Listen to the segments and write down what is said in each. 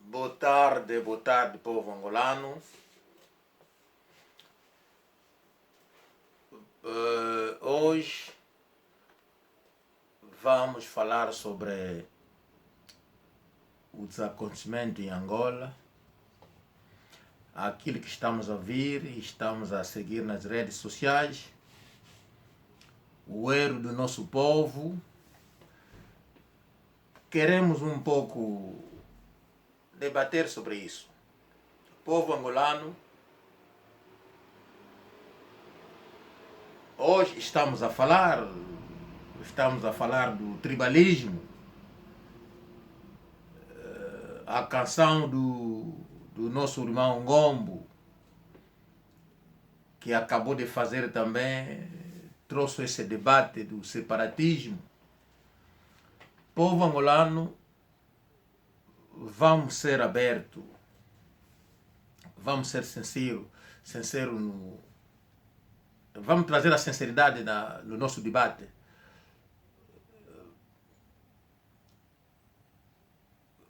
Boa tarde, povo angolano. Hoje vamos falar sobre os acontecimentos em Angola, aquilo que estamos a ver e estamos a seguir nas redes sociais, o erro do nosso povo. Queremos um pouco debater sobre isso. O povo angolano, hoje estamos a falar do tribalismo, a canção do nosso irmão Ngombo, que acabou de fazer também, trouxe esse debate do separatismo. Povo angolano, vamos ser abertos, vamos ser sinceros, vamos trazer a sinceridade no nosso debate.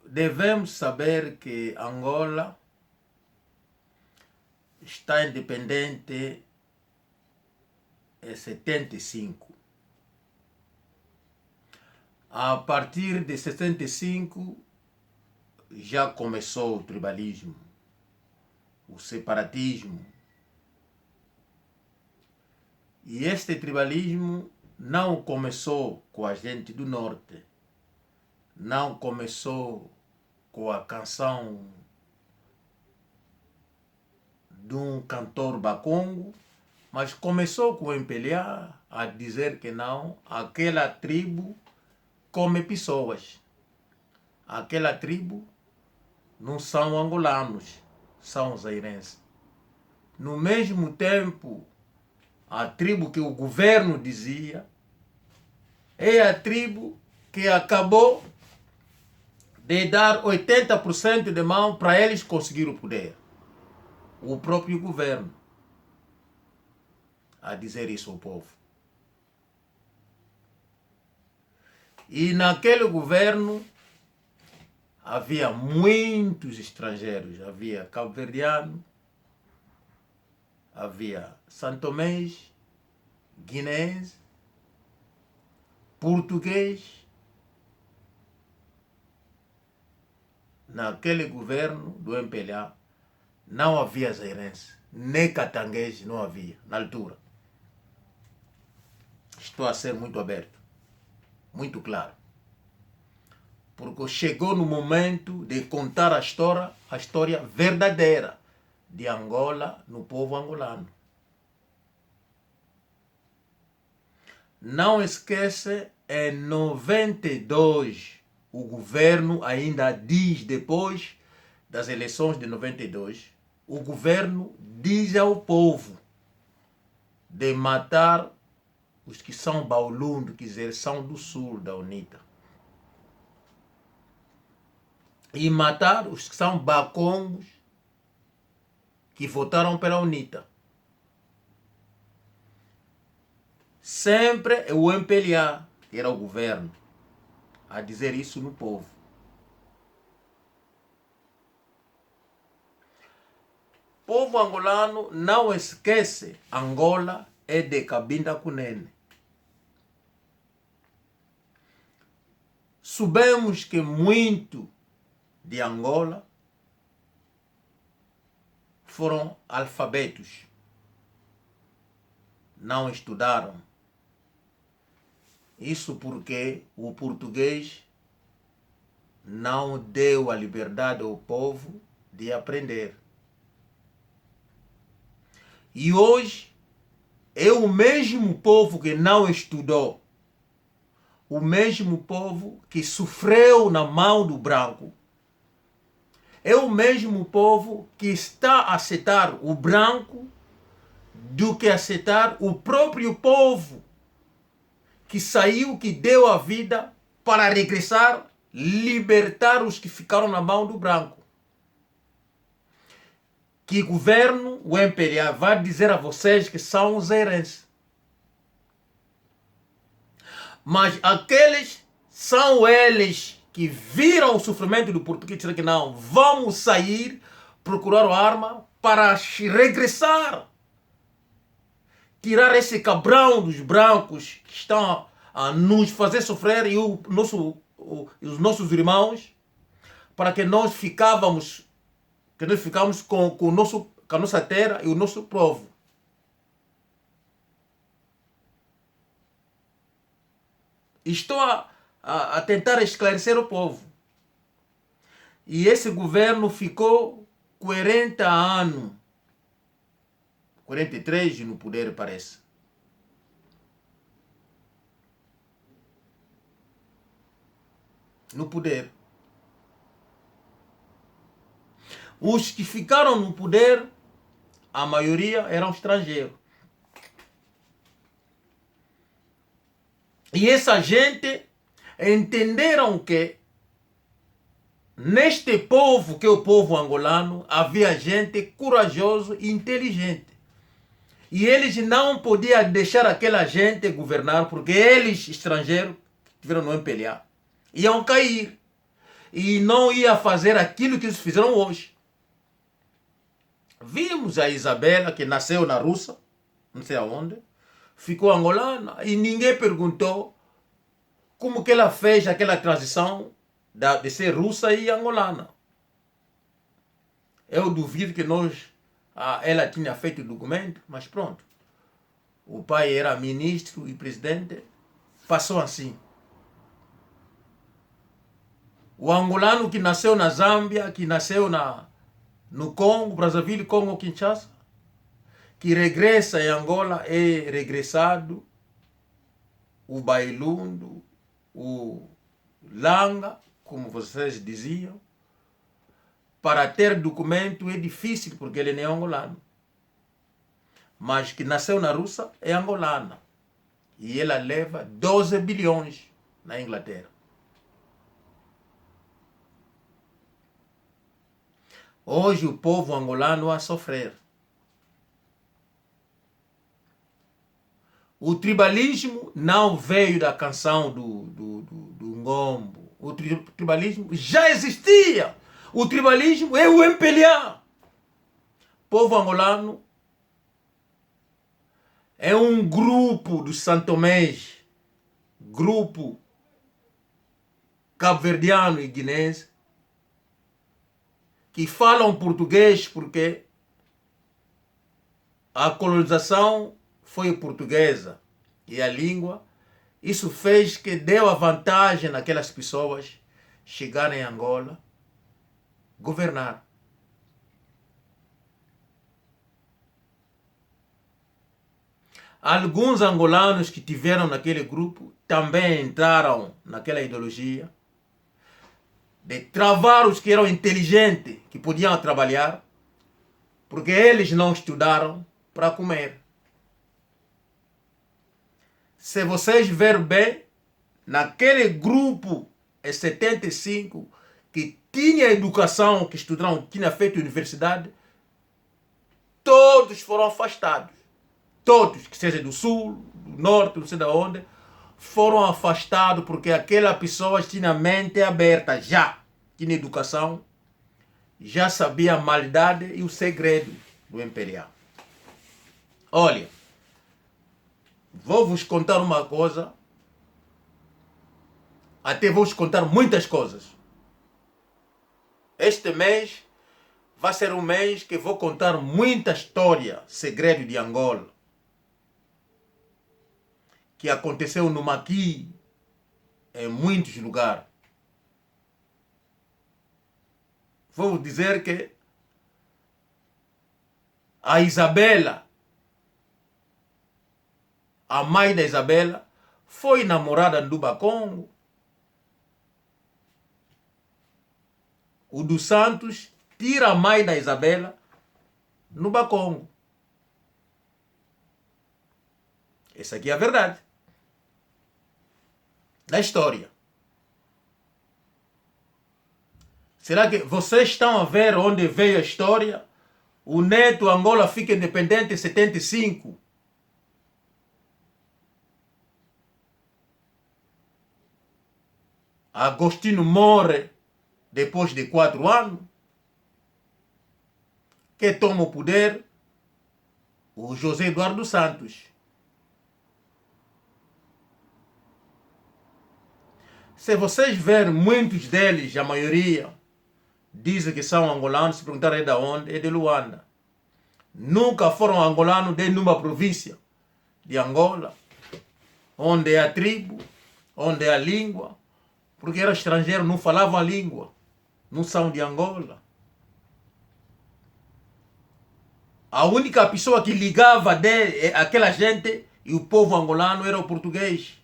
Devemos saber que Angola está independente em 75. A partir de 75 já começou o tribalismo, o separatismo. E este tribalismo não começou com a gente do norte, não começou com a canção de um cantor bacongo, mas começou com o MPLA a dizer que não, aquela tribo come pessoas. Aquela tribo não são angolanos, são zairenses. No mesmo tempo, a tribo que o governo dizia é a tribo que acabou de dar 80% de mão para eles conseguir o poder. O próprio governo a dizer isso ao povo. E naquele governo havia muitos estrangeiros, havia cabo-verdiano, havia santomês, guineense, português. Naquele governo do MPLA não havia zairense, nem catanguês não havia, na altura. Estou a ser muito aberto, muito claro. Porque chegou no momento de contar a história verdadeira de Angola no povo angolano. Não esquece, em 92, o governo ainda diz, depois das eleições de 92, o governo diz ao povo de matar os que são baulundo, quer dizer, são do sul da UNITA. E matar os que são bacongos que votaram pela UNITA. Sempre é o MPLA, que era o governo, a dizer isso no povo. Povo angolano, não esquece, Angola é de Cabinda Cunene. Sabemos que muito de Angola foram alfabetos, não estudaram. Isso porque o português não deu a liberdade ao povo de aprender. E hoje é o mesmo povo que não estudou, o mesmo povo que sofreu na mão do branco, é o mesmo povo que está a aceitar o branco do que aceitar o próprio povo que saiu, que deu a vida para regressar, libertar os que ficaram na mão do branco. Que governo, o MPLA, vai dizer a vocês que são os zairenses. Mas aqueles são eles que viram o sofrimento do português disseram que não, vamos sair, procurar arma para regressar, tirar esse cabrão dos brancos que estão a nos fazer sofrer e os nossos irmãos, para que nós ficamos com a nossa terra e o nosso povo. Estou a tentar esclarecer o povo. E esse governo ficou 40 anos, 43 no poder, parece. No poder. Os que ficaram no poder, a maioria eram estrangeiros. E essa gente entenderam que neste povo, que é o povo angolano, havia gente corajosa e inteligente. E eles não podiam deixar aquela gente governar, porque eles, estrangeiros, que tiveram no MPLA, iam cair. E não ia fazer aquilo que eles fizeram hoje. Vimos a Isabela, que nasceu na Rússia, não sei aonde, ficou angolana, e ninguém perguntou como que ela fez aquela transição de ser russa e angolana. Eu duvido que ela tinha feito o documento, mas pronto. O pai era ministro e presidente, passou assim. O angolano que nasceu na Zâmbia, que nasceu no Congo, Brazzaville, Congo, Kinshasa, que regressa em Angola, é regressado o bailundo, o langa, como vocês diziam. Para ter documento é difícil, porque ele não é angolano. Mas que nasceu na Rússia é angolana. E ela leva 12 bilhões na Inglaterra. Hoje o povo angolano a sofrer. O tribalismo não veio da canção do Ngombo. O tribalismo já existia. O tribalismo é o MPLA. Povo angolano é um grupo dos santomés, grupo cabo-verdiano e guinense, que falam português porque a colonização foi portuguesa e a língua. Isso fez que deu a vantagem naquelas pessoas chegarem em Angola, governar. Alguns angolanos que tiveram naquele grupo também entraram naquela ideologia de travar os que eram inteligentes, que podiam trabalhar, porque eles não estudaram para comer. Se vocês verem bem, naquele grupo, em 75, que tinha educação, que estudaram, tinha feito universidade, todos foram afastados. Todos, que seja do sul, do norte, não sei de onde, foram afastados porque aquela pessoa tinha a mente aberta já, tinha educação, já sabia a maldade e o segredo do MPLA. Olha, vou vos contar uma coisa, até vou vos contar muitas coisas. Este mês vai ser um mês que vou contar muita história, segredo de Angola, que aconteceu no Maqui, em muitos lugares. Vou dizer que a Isabela, a mãe da Isabela, foi namorada do Bacongo. O dos Santos tira a mãe da Isabela no Bacongo. Essa aqui é a verdade da história. Será que vocês estão a ver onde veio a história? O neto Angola fica independente em 75. Agostinho morre depois de 4 anos. Quem toma o poder? O José Eduardo Santos. Se vocês verem, muitos deles, a maioria, dizem que são angolanos. Se perguntarem de onde, é de Luanda. Nunca foram angolanos de nenhuma província de Angola, onde é a tribo, onde é a língua, porque eram estrangeiros, não falavam a língua, não são de Angola. A única pessoa que ligava aquela gente e o povo angolano era o português.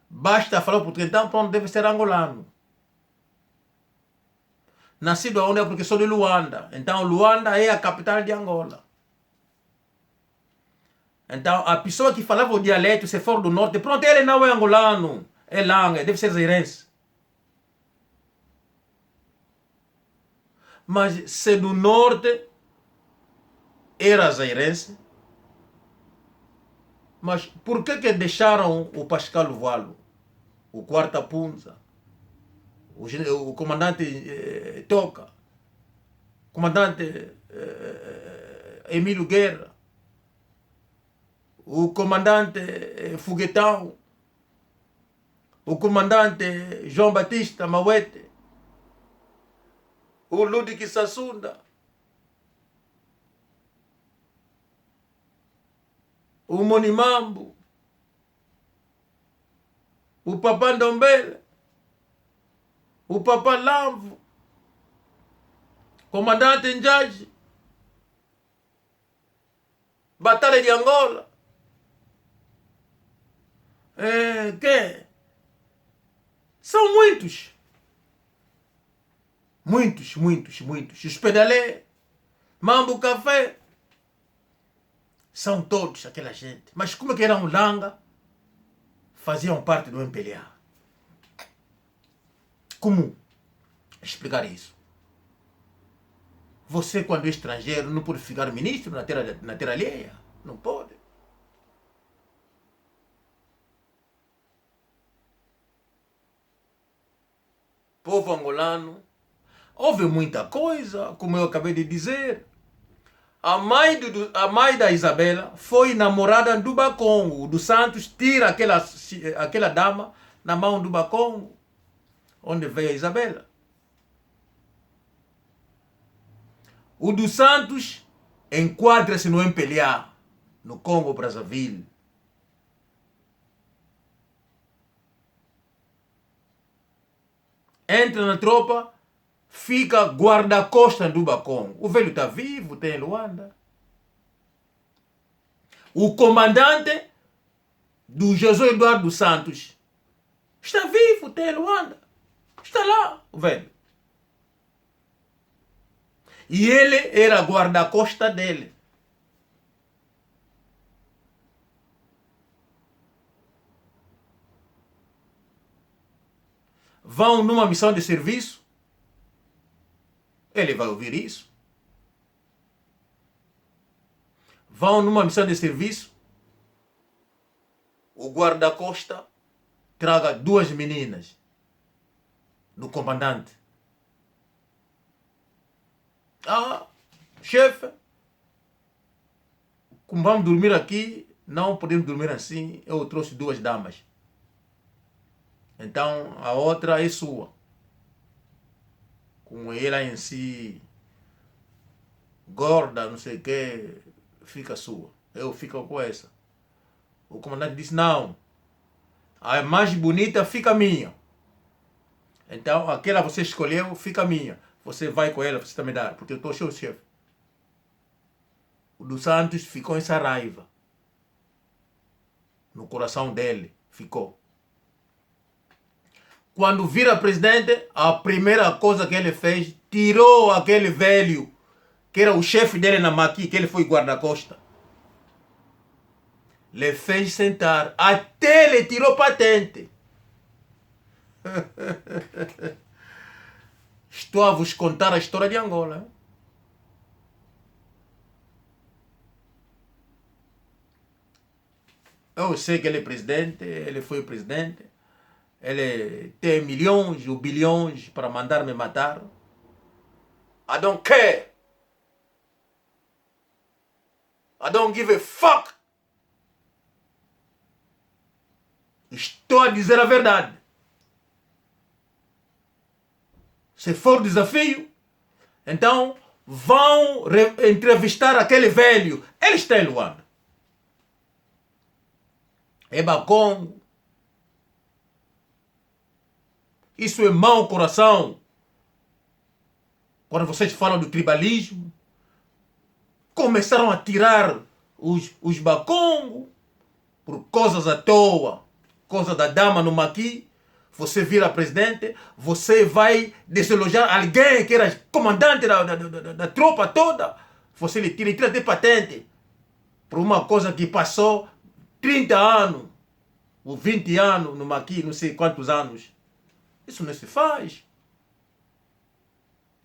Basta falar português, então pronto, deve ser angolano. Nascido aonde é porque sou de Luanda. Então Luanda é a capital de Angola. Então a pessoa que falava o dialeto, se for do norte, pronto, ele não é angolano. É langa, deve ser zairense. Mas se do norte era zairense, mas por que deixaram o Pascal Valo, o Quarta Punza, o comandante Toca, o comandante Emílio Guerra, o comandante Foguetão, o comandante João Batista Mauete, o Ludwig Sassunda, o Monimambo, o Papá Ndombele, o Papá Lamvo, comandante Njaji, Batalha de Angola. Que? São muitos. Muitos. Os Pedalé, Mambo Café. São todos aquela gente. Mas como é que eram langa? Faziam parte do MPLA. Como explicar isso? Você, quando é estrangeiro, não pode ficar ministro na terra alheia? Não pode. Povo angolano, houve muita coisa, como eu acabei de dizer. A mãe da Isabela foi namorada do Bacongo. O dos Santos tira aquela dama na mão do Bacongo, onde veio a Isabela. O dos Santos enquadra-se no MPLA, no Congo Brazzaville. Entra na tropa, fica guarda-costas do Bacongo. O velho está vivo, tem em Luanda. O comandante do José Eduardo Santos está vivo, tem em Luanda. Está lá, o velho. E ele era guarda-costas dele. Vão numa missão de serviço, ele vai ouvir isso. Vão numa missão de serviço, o guarda-costa traga 2 meninas do comandante. Chefe, como vamos dormir aqui, não podemos dormir assim, eu trouxe 2 damas. Então a outra é sua. Com ela em si, gorda, não sei o que, fica sua. Eu fico com essa. O comandante disse, não, a mais bonita fica minha. Então aquela você escolheu, fica minha. Você vai com ela, você também dá, porque eu estou seu chefe. O dos Santos ficou essa raiva. No coração dele, ficou. Quando vira presidente, a primeira coisa que ele fez, tirou aquele velho, que era o chefe dele na Maqui, que ele foi guarda-costa. Lhe fez sentar, até ele tirou patente. Estou a vos contar a história de Angola. Eu sei que ele é presidente, ele foi presidente, ele tem milhões ou bilhões para mandar me matar. I don't care. I don't give a fuck. Estou a dizer a verdade. Se for desafio, então vão entrevistar aquele velho. Ele está em Luanda. É Bakongo. Isso é mau coração. Quando vocês falam do tribalismo, começaram a tirar os Bakongo por coisas à toa. Coisa da dama no maqui. Você vira presidente, você vai desalojar alguém que era comandante da tropa toda. Você lhe tira de patente por uma coisa que passou 30 anos, ou 20 anos no maqui, não sei quantos anos. Isso não se faz.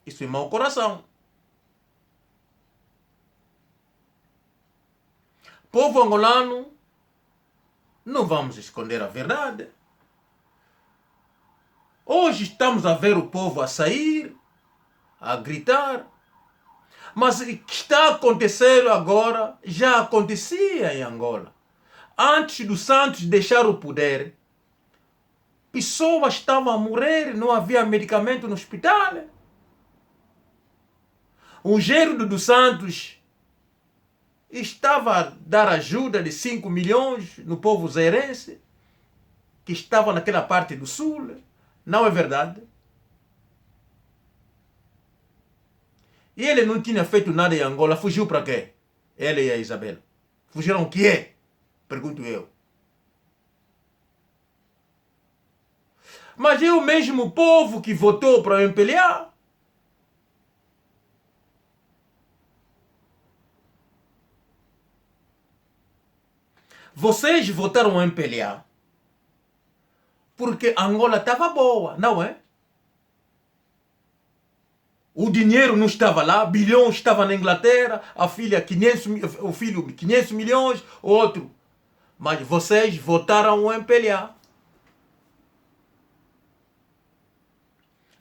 Isso é mau coração. Povo angolano, não vamos esconder a verdade. Hoje estamos a ver o povo a sair, a gritar. Mas o que está acontecendo agora já acontecia em Angola. Antes dos Santos deixar o poder, pessoas estavam a morrer, não havia medicamento no hospital. O Geraldo dos Santos estava a dar ajuda de 5 milhões no povo zairense, que estava naquela parte do sul. Não é verdade? E ele não tinha feito nada em Angola. Fugiu para quê? Ele e a Isabel. Fugiram o quê? Pergunto eu. Mas é o mesmo povo que votou para o MPLA. Vocês votaram o MPLA porque Angola estava boa, não é? O dinheiro não estava lá, bilhão estava na Inglaterra, a filha 500, o filho 500 milhões, outro. Mas vocês votaram o MPLA.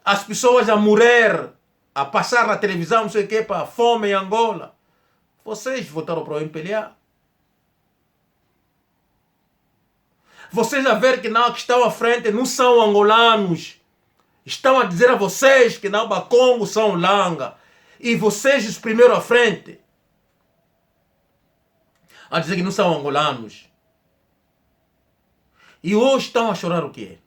As pessoas a morrer, a passar na televisão, não sei o que, para fome em Angola. Vocês votaram para o MPLA. Vocês a ver que não, que estão à frente não são angolanos. Estão a dizer a vocês que não, Bakongo são Langa. E vocês os primeiros à frente. A dizer que não são angolanos. E hoje estão a chorar o quê?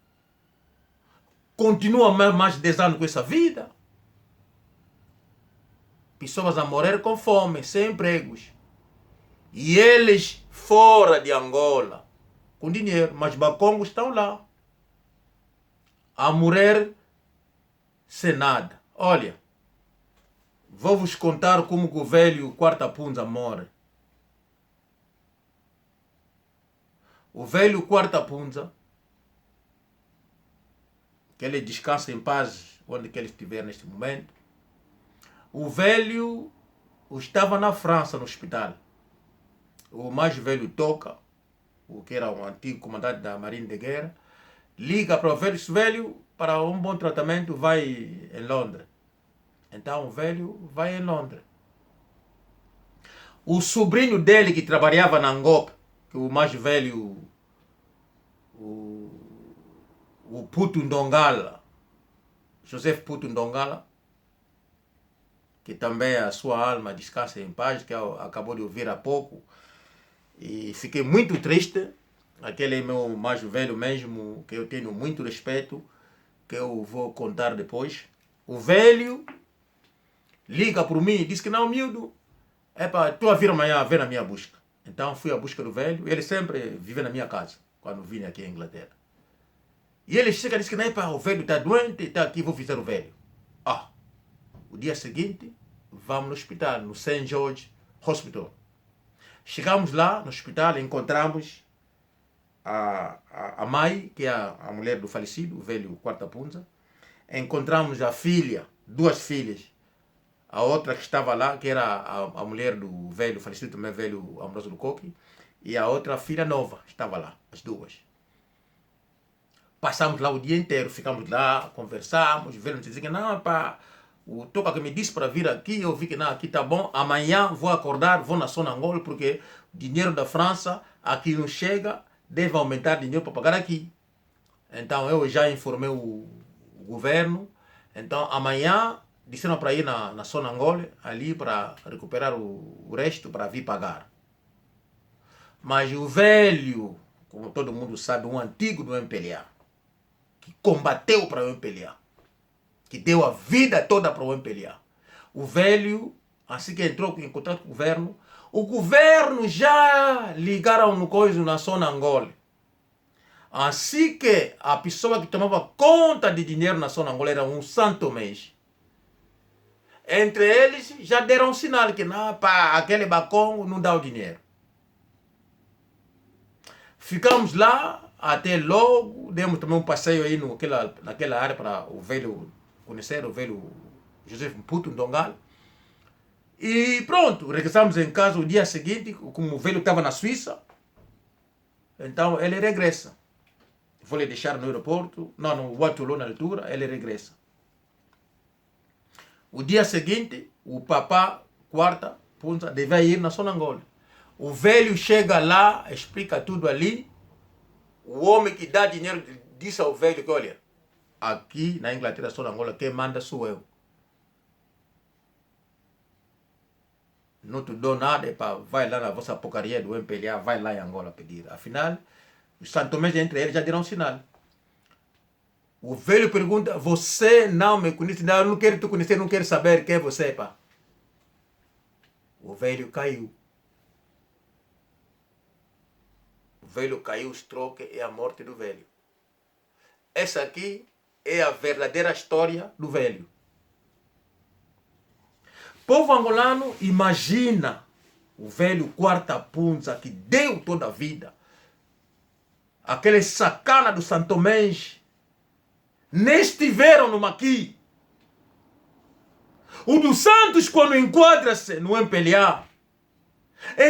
Continua mais de 10 anos com essa vida. Pessoas a morrer com fome, sem empregos. E eles fora de Angola. Com dinheiro, mas Bakongo estão lá. A morrer sem nada. Olha, vou-vos contar como o velho Quarta Punza morre. O velho Quarta Punza, que ele descansa em paz onde que ele estiver neste momento. O velho estava na França, no hospital. O mais velho Toca, o que era o antigo comandante da Marinha de Guerra, liga para o velho, esse velho, para um bom tratamento, vai em Londres. Então o velho vai em Londres. O sobrinho dele que trabalhava na Angola, que o mais velho, o Puto Ndongala, Joseph Puto Ndongala, que também a sua alma descansa em paz, que acabou de ouvir há pouco, e fiquei muito triste. Aquele é meu mais velho mesmo, que eu tenho muito respeito, que eu vou contar depois. O velho liga para mim e diz que não, miúdo, estou a vir amanhã a ver a minha busca. Então fui à busca do velho. Ele sempre vive na minha casa, quando vim aqui em Inglaterra. E ele chega e diz que não, o velho está doente, está aqui, vou visitar o velho. O dia seguinte, vamos no hospital, no St. George Hospital. Chegamos lá no hospital, encontramos a mãe, que é a mulher do falecido, o velho Quarta Punza. Encontramos a filha, 2 filhas. A outra que estava lá, que era a mulher do velho falecido, também velho Ambrosio do Coque. e a outra filha nova estava lá, as duas. Passamos lá o dia inteiro, ficamos lá, conversamos, velho dizia que não, pá, o Toca que me disse para vir aqui, eu vi que não, aqui tá bom, amanhã vou acordar, vou na Sonangol, porque o dinheiro da França aqui não chega, deve aumentar dinheiro para pagar aqui. Então eu já informei o governo, então amanhã disseram para ir na Sonangol, ali para recuperar o resto, para vir pagar. Mas o velho, como todo mundo sabe, um antigo do MPLA, que combateu para o MPLA, que deu a vida toda para o MPLA. O velho, assim que entrou em contato com o governo já ligaram no coisa na Sonangol. Assim que a pessoa que tomava conta de dinheiro na Sonangol era um santo mês. Entre eles já deram um sinal que não, pá, aquele Bakongo não dá o dinheiro. Ficamos lá até logo, demos também um passeio aí naquela área para o velho conhecer, o velho José Mputo Ndongal. E pronto, regressamos em casa o dia seguinte, como o velho estava na Suíça, então ele regressa. Vou lhe deixar no aeroporto, não, no Waterloo na altura, ele regressa. O dia seguinte, o papá, quarta, punta, deve ir na Sonangol. O velho chega lá, explica tudo ali. O homem que dá dinheiro disse ao velho que, olha, aqui na Inglaterra, Sonangol, quem manda sou eu. Não te dou nada, vai lá na vossa porcaria do MPLA, vai lá em Angola pedir. Afinal, os santomés entre eles já deram um sinal. O velho pergunta, você não me conhece, não, eu não quero te conhecer, não quero saber quem é você, pá. O velho caiu. O velho caiu, o stroke e a morte do velho. Essa aqui é a verdadeira história do velho. Povo angolano, imagina o velho Quarta Punza que deu toda a vida. Aquele sacana do Santomés nem estiveram no Maqui. O dos Santos, quando enquadra-se no MPLA,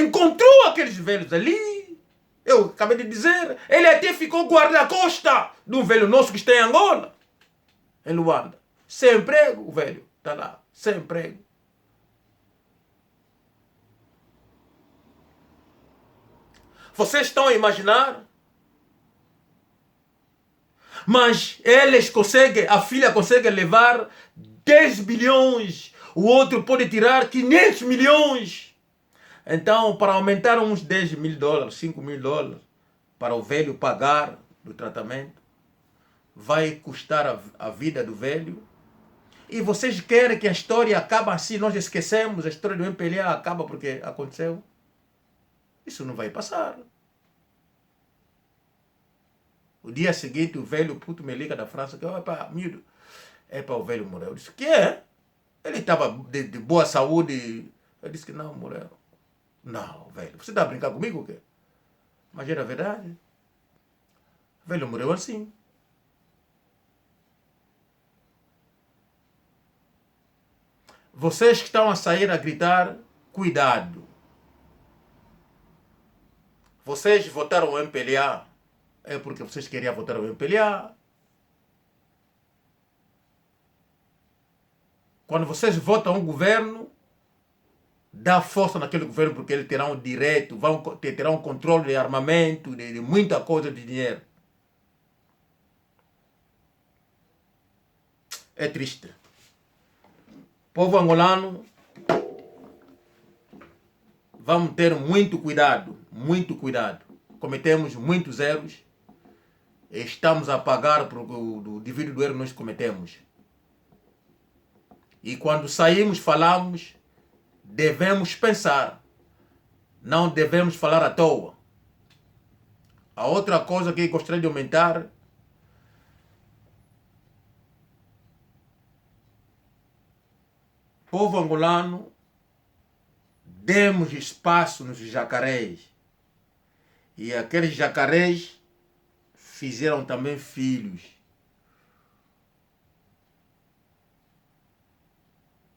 encontrou aqueles velhos ali. Eu acabei de dizer, ele até ficou guarda-costa de um velho nosso que está em Angola, em Luanda. Sem emprego, o velho está lá, sem emprego. Vocês estão a imaginar? Mas eles conseguem, a filha consegue levar 10 bilhões, o outro pode tirar 500 milhões. Então, para aumentar uns 10 mil dólares, 5 mil dólares, para o velho pagar do tratamento, vai custar a vida do velho. E vocês querem que a história acabe assim, nós esquecemos, a história do MPLA acaba porque aconteceu? Isso não vai passar. O dia seguinte, o velho puto me liga da França, que, opa, miúdo, o velho morreu. Eu disse, que é? Ele estava de boa saúde. Eu disse que não, morreu. Não, velho, você está a brincar comigo o quê? Mas era verdade. O velho morreu assim. Vocês que estão a sair a gritar, cuidado. Vocês votaram o MPLA, é porque vocês queriam votar o MPLA. Quando vocês votam um governo, dá força naquele governo porque ele terá um direito, terá um controle de armamento, de muita coisa de dinheiro. É triste. Povo angolano, vamos ter muito cuidado, muito cuidado. Cometemos muitos erros. Estamos a pagar devido do erro que nós cometemos. E quando saímos, falamos, devemos pensar. Não devemos falar à toa. A outra coisa que gostaria de aumentar, povo angolano, demos espaço nos jacarés. E aqueles jacarés fizeram também filhos.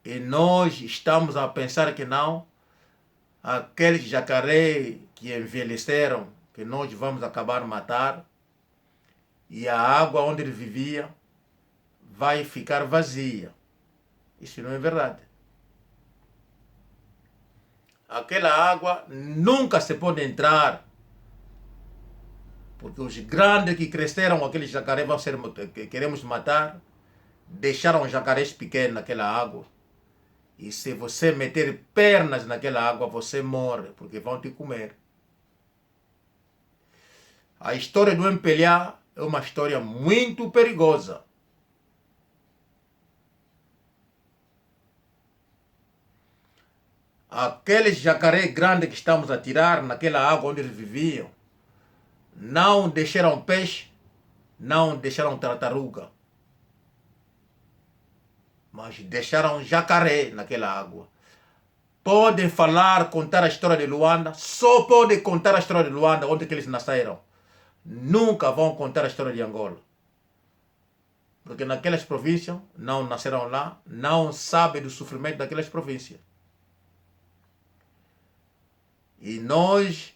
E nós estamos a pensar que não, aqueles jacaré que envelheceram, que nós vamos acabar matar, e a água onde ele vivia vai ficar vazia. Isso não é verdade. Aquela água nunca se pode entrar, porque os grandes que cresceram, aqueles jacaré vão ser, que queremos matar, deixaram jacarés pequenos naquela água. E se você meter pernas naquela água, você morre, porque vão te comer. A história do Empelhar é uma história muito perigosa. Aqueles jacaré grandes que estamos a tirar naquela água onde eles viviam, não deixaram peixe, não deixaram tartaruga, mas deixaram jacaré naquela água. Podem falar, contar a história de Luanda, só podem contar a história de Luanda, onde que eles nasceram. Nunca vão contar a história de Angola. Porque naquelas províncias, não nasceram lá, não sabem do sofrimento daquelas províncias. E nós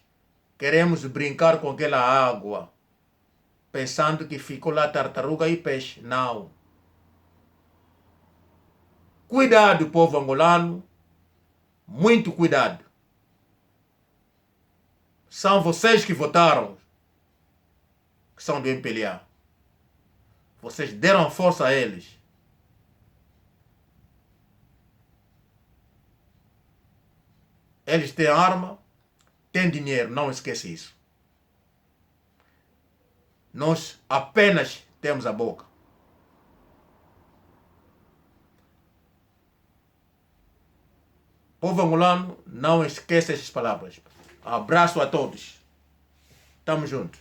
queremos brincar com aquela água, pensando que ficou lá tartaruga e peixe. Não. Cuidado, povo angolano. Muito cuidado. São vocês que votaram, que são do Empelhar. Vocês deram força a eles. Eles têm arma, têm dinheiro, não esqueça isso. Nós apenas temos a boca. Povo angolano, não esqueça essas palavras. Abraço a todos. Tamo junto.